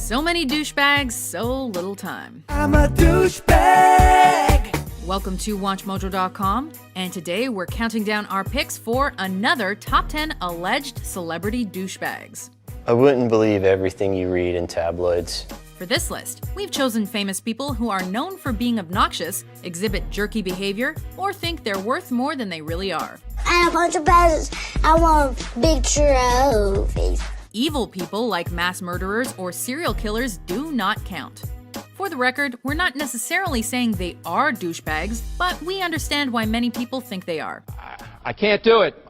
So many douchebags, so little time. I'm a douchebag! Welcome to WatchMojo.com, and today we're counting down our picks for another top 10 alleged celebrity douchebags. I wouldn't believe everything you read in tabloids. For this list, we've chosen famous people who are known for being obnoxious, exhibit jerky behavior, or think they're worth more than they really are. I have $100. I want big trophies. Evil people like mass murderers or serial killers do not count. For the record, we're not necessarily saying they are douchebags, but we understand why many people think they are. I can't do it.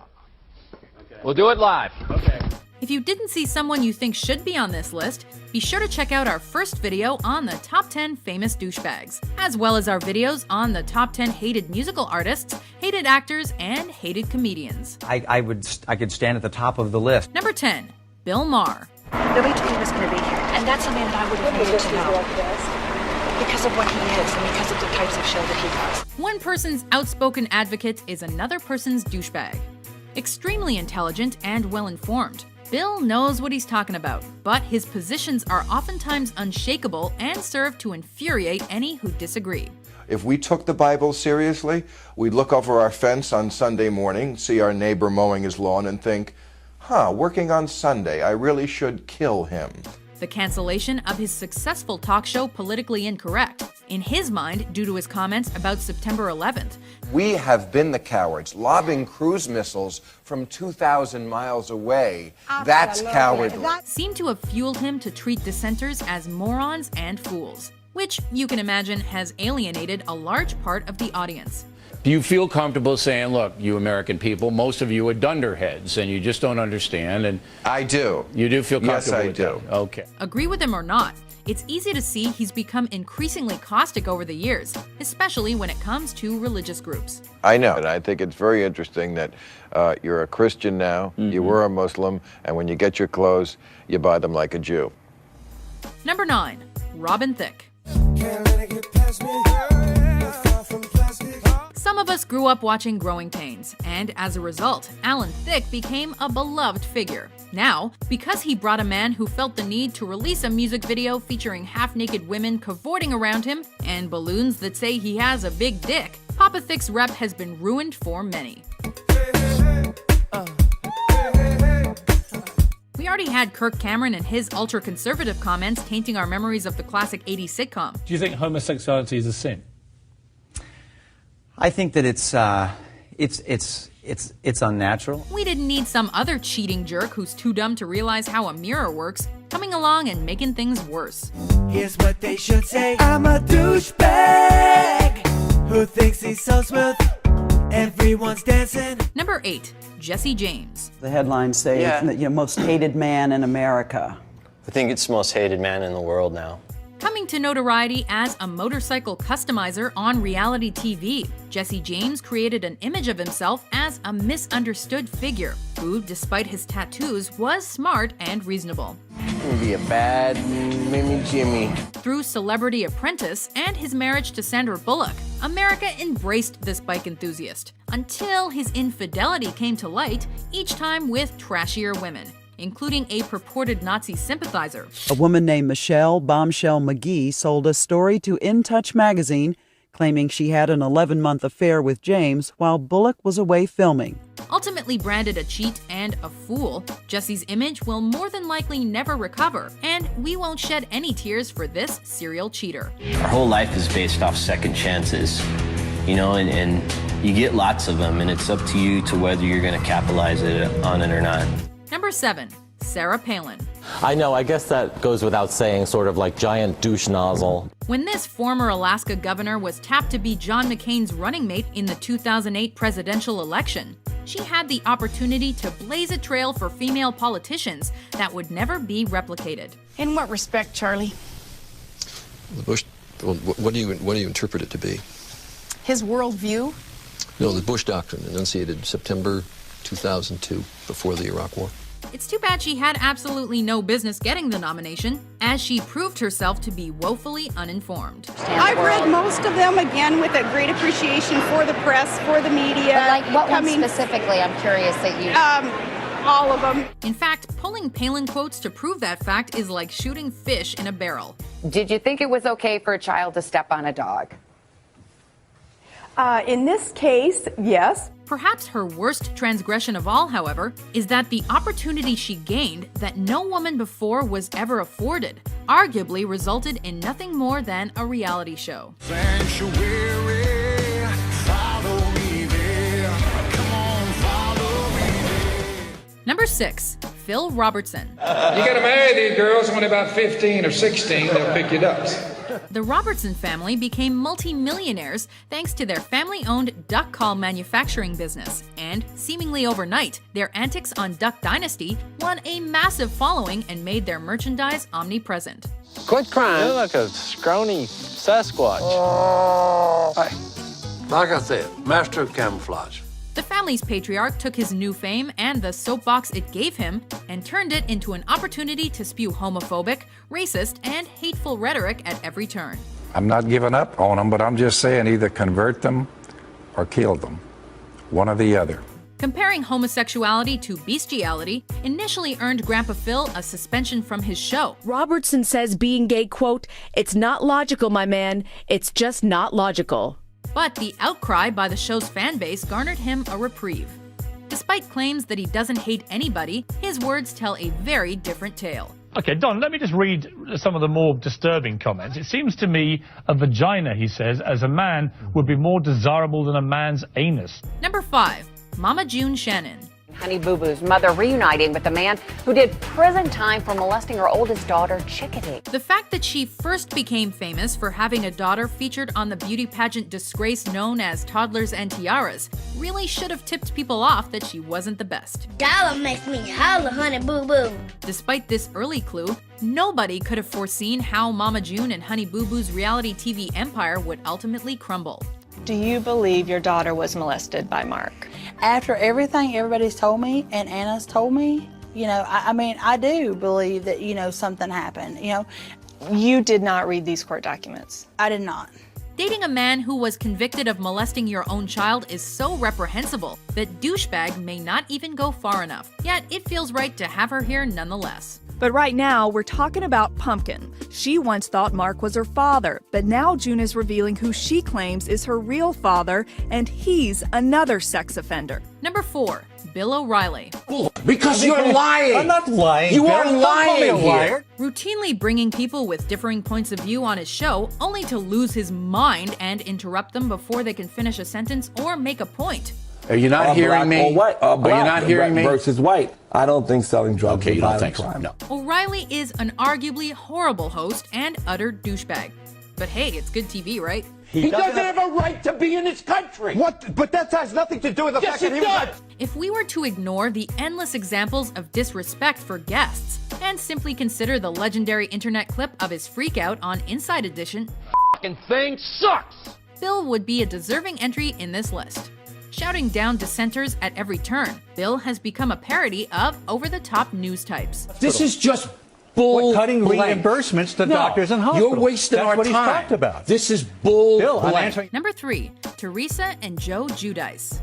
Okay. We'll do it live. Okay. If you didn't see someone you think should be on this list, be sure to check out our first video on the top 10 famous douchebags, as well as our videos on the top 10 hated musical artists, hated actors, and hated comedians. I could stand at the top of the list. Number 10, Bill Maher. Nobody told me he was going to be here, and that's something that I would have needed to know. Because of what he is and because of the types of show that he does. One person's outspoken advocate is another person's douchebag. Extremely intelligent and well-informed, Bill knows what he's talking about, but his positions are oftentimes unshakable and serve to infuriate any who disagree. If we took the Bible seriously, we'd look over our fence on Sunday morning, see our neighbor mowing his lawn, and think, working on Sunday, I really should kill him. The cancellation of his successful talk show Politically Incorrect, in his mind due to his comments about September 11th. We have been the cowards, lobbing cruise missiles from 2,000 miles away. That's cowardly. Seemed to have fueled him to treat dissenters as morons and fools, which you can imagine has alienated a large part of the audience. Do you feel comfortable saying, look, you American people, most of you are dunderheads and you just don't understand? And I do. You do feel comfortable with do. That? Okay. Agree with him or not, it's easy to see he's become increasingly caustic over the years, especially when it comes to religious groups. I know, and I think it's very interesting that you're a Christian now, you were a Muslim, and when you get your clothes, you buy them like a Jew. Number 9, Robin Thicke. Some of us grew up watching Growing Pains, and as a result, Alan Thicke became a beloved figure. Now, because he brought a man who felt the need to release a music video featuring half-naked women cavorting around him and balloons that say he has a big dick, Papa Thicke's rep has been ruined for many. We already had Kirk Cameron and his ultra-conservative comments tainting our memories of the classic 80s sitcom. Do you think homosexuality is a sin? I think that it's unnatural. We didn't need some other cheating jerk who's too dumb to realize how a mirror works, coming along and making things worse. Here's what they should say. I'm a douchebag who thinks he's so smooth. Everyone's dancing. Number 8, Jesse James. The headlines say, most hated man in America. I think it's the most hated man in the world now. Coming to notoriety as a motorcycle customizer on reality TV, Jesse James created an image of himself as a misunderstood figure who, despite his tattoos, was smart and reasonable. Be a bad Mimi Jimmy. Through Celebrity Apprentice and his marriage to Sandra Bullock, America embraced this bike enthusiast, until his infidelity came to light, each time with trashier women, including a purported Nazi sympathizer. A woman named Michelle Bombshell McGee sold a story to In Touch magazine claiming she had an 11-month affair with James while Bullock was away filming. Ultimately branded a cheat and a fool, Jesse's image will more than likely never recover, and we won't shed any tears for this serial cheater. Our whole life is based off second chances, and you get lots of them, and it's up to you to whether you're going to capitalize on it or not. Number 7, Sarah Palin. I know, I guess that goes without saying, sort of like giant douche nozzle. When this former Alaska governor was tapped to be John McCain's running mate in the 2008 presidential election, she had the opportunity to blaze a trail for female politicians that would never be replicated. In what respect, Charlie? The Bush, what do you interpret it to be? His worldview? No, the Bush Doctrine, enunciated September 2002, before the Iraq War. It's too bad she had absolutely no business getting the nomination, as she proved herself to be woefully uninformed. I've read most of them, again, with a great appreciation for the press, for the media. But like what one specifically, I'm curious that you... all of them. In fact, pulling Palin quotes to prove that fact is like shooting fish in a barrel. Did you think it was okay for a child to step on a dog? In this case, yes. Perhaps her worst transgression of all, however, is that the opportunity she gained that no woman before was ever afforded arguably resulted in nothing more than a reality show. Number 6. Phil Robertson. You gotta marry these girls when they're about 15 or 16, they'll pick you up. The Robertson family became multi-millionaires thanks to their family-owned duck call manufacturing business, and seemingly overnight, their antics on Duck Dynasty won a massive following and made their merchandise omnipresent. Quit crying. You look like a scrawny Sasquatch. Hey, like I said, master of camouflage. The family's patriarch took his new fame and the soapbox it gave him and turned it into an opportunity to spew homophobic, racist, and hateful rhetoric at every turn. I'm not giving up on them, but I'm just saying either convert them or kill them. One or the other. Comparing homosexuality to bestiality initially earned Grandpa Phil a suspension from his show. Robertson says being gay, quote, "It's not logical, my man. It's just not logical." But the outcry by the show's fan base garnered him a reprieve. Despite claims that he doesn't hate anybody, his words tell a very different tale. Okay, Don, let me just read some of the more disturbing comments. It seems to me a vagina, he says, as a man would be more desirable than a man's anus. Number 5. Mama June Shannon. Honey Boo Boo's mother reuniting with the man who did prison time for molesting her oldest daughter, Chickadee. The fact that she first became famous for having a daughter featured on the beauty pageant disgrace known as Toddlers and Tiaras really should have tipped people off that she wasn't the best. Dollar makes me holler, Honey Boo Boo. Despite this early clue, nobody could have foreseen how Mama June and Honey Boo Boo's reality TV empire would ultimately crumble. Do you believe your daughter was molested by Mark? After everything everybody's told me and Anna's told me, I do believe that, something happened, You did not read these court documents. I did not. Dating a man who was convicted of molesting your own child is so reprehensible that douchebag may not even go far enough. Yet it feels right to have her here nonetheless. But right now, we're talking about Pumpkin. She once thought Mark was her father, but now June is revealing who she claims is her real father, and he's another sex offender. Number 4. Bill O'Reilly. Because you're lying. I'm not lying. You Bill. are lying here. Routinely bringing people with differing points of view on his show, only to lose his mind and interrupt them before they can finish a sentence or make a point. Are you not hearing me? Or white, Are you not hearing me? Versus white. I don't think selling drugs is a violent so? crime. No. O'Reilly is an arguably horrible host and utter douchebag. But hey, it's good TV, right? He doesn't have a right to be in this country. What? But that has nothing to do with the fact that he was. If we were to ignore the endless examples of disrespect for guests and simply consider the legendary internet clip of his freakout on Inside Edition, Fucking thing sucks. Bill would be a deserving entry in this list. Shouting down dissenters at every turn, Bill has become a parody of over-the-top news types. This is just bull. Cutting blank. reimbursements to doctors and hospitals. You're wasting That's our what time. he's talked about. This is bull. Bill, I'm blank. answering. Number 3. Teresa and Joe Giudice.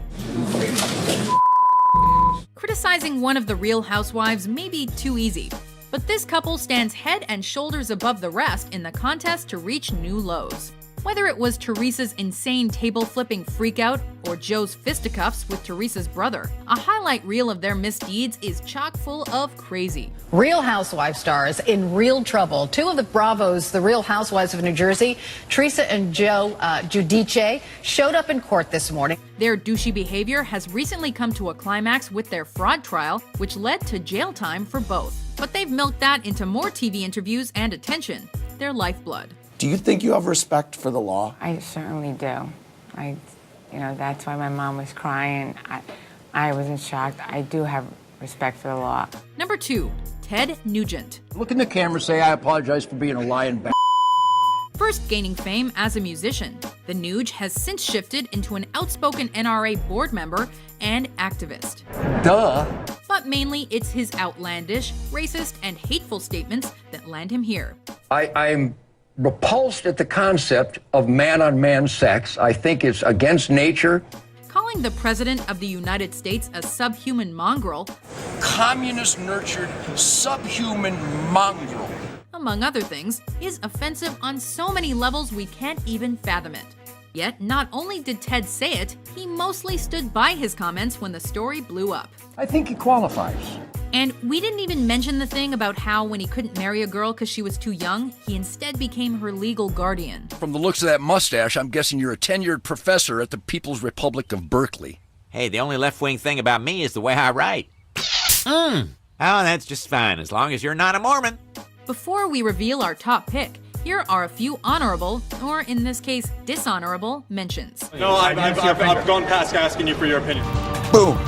Criticizing one of the Real Housewives may be too easy, but this couple stands head and shoulders above the rest in the contest to reach new lows. Whether it was Teresa's insane table-flipping freakout or Joe's fisticuffs with Teresa's brother, a highlight reel of their misdeeds is chock full of crazy. Real Housewives stars in real trouble. Two of the Bravos, the Real Housewives of New Jersey, Teresa and Joe Giudice, showed up in court this morning. Their douchey behavior has recently come to a climax with their fraud trial, which led to jail time for both. But they've milked that into more TV interviews and attention, their lifeblood. Do you think you have respect for the law? I certainly do. That's why my mom was crying. I was in shock. I do have respect for the law. Number 2, Ted Nugent. Look in the camera and say, I apologize for being a lying bastard. First gaining fame as a musician, the Nuge has since shifted into an outspoken NRA board member and activist. Duh. But mainly it's his outlandish, racist, and hateful statements that land him here. I'm repulsed at the concept of man-on-man sex. I think it's against nature. Calling the President of the United States a subhuman mongrel, communist-nurtured, subhuman mongrel. Among other things, is offensive on so many levels we can't even fathom it. Yet, not only did Ted say it, he mostly stood by his comments when the story blew up. I think he qualifies. And we didn't even mention the thing about how when he couldn't marry a girl because she was too young, he instead became her legal guardian. From the looks of that mustache, I'm guessing you're a tenured professor at the People's Republic of Berkeley. Hey, the only left-wing thing about me is the way I write. Oh, that's just fine, as long as you're not a Mormon. Before we reveal our top pick, here are a few honorable, or in this case, dishonorable, mentions. No, I've gone past asking you for your opinion. Boom.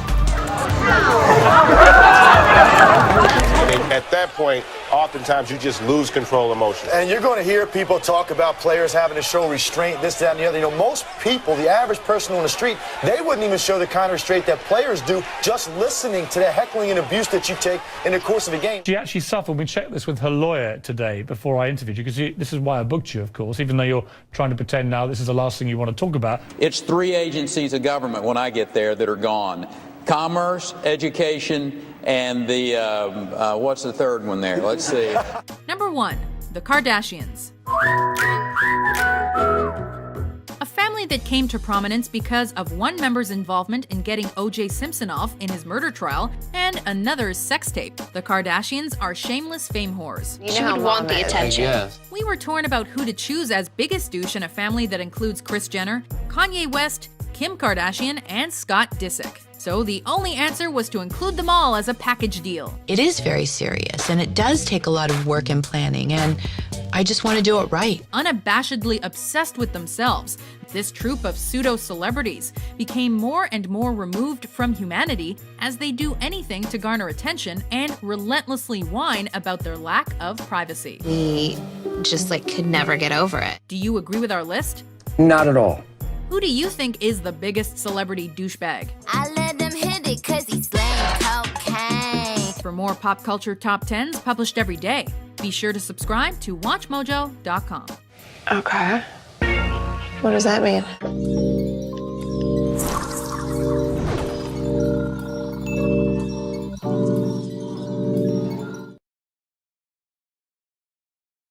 At that point, oftentimes you just lose control emotionally. And you're going to hear people talk about players having to show restraint, this, that, and the other. You know, most people, the average person on the street, they wouldn't even show the kind of restraint that players do just listening to the heckling and abuse that you take in the course of a game. She actually suffered. We checked this with her lawyer today before I interviewed you, because this is why I booked you, of course, even though you're trying to pretend now this is the last thing you want to talk about. It's 3 agencies of government when I get there that are gone. Commerce, education, and the, what's the third one there? Let's see. Number 1, the Kardashians. A family that came to prominence because of one member's involvement in getting O.J. Simpson off in his murder trial and another's sex tape. The Kardashians are shameless fame whores. She would want the attention. We were torn about who to choose as biggest douche in a family that includes Kris Jenner, Kanye West, Kim Kardashian, and Scott Disick. So the only answer was to include them all as a package deal. It is very serious, and it does take a lot of work and planning, and I just want to do it right. Unabashedly obsessed with themselves, this troupe of pseudo-celebrities became more and more removed from humanity as they do anything to garner attention and relentlessly whine about their lack of privacy. We just could never get over it. Do you agree with our list? Not at all. Who do you think is the biggest celebrity douchebag? I let them hit it cause he's slaying cocaine. For more pop culture top 10s published every day, be sure to subscribe to WatchMojo.com. Okay. What does that mean?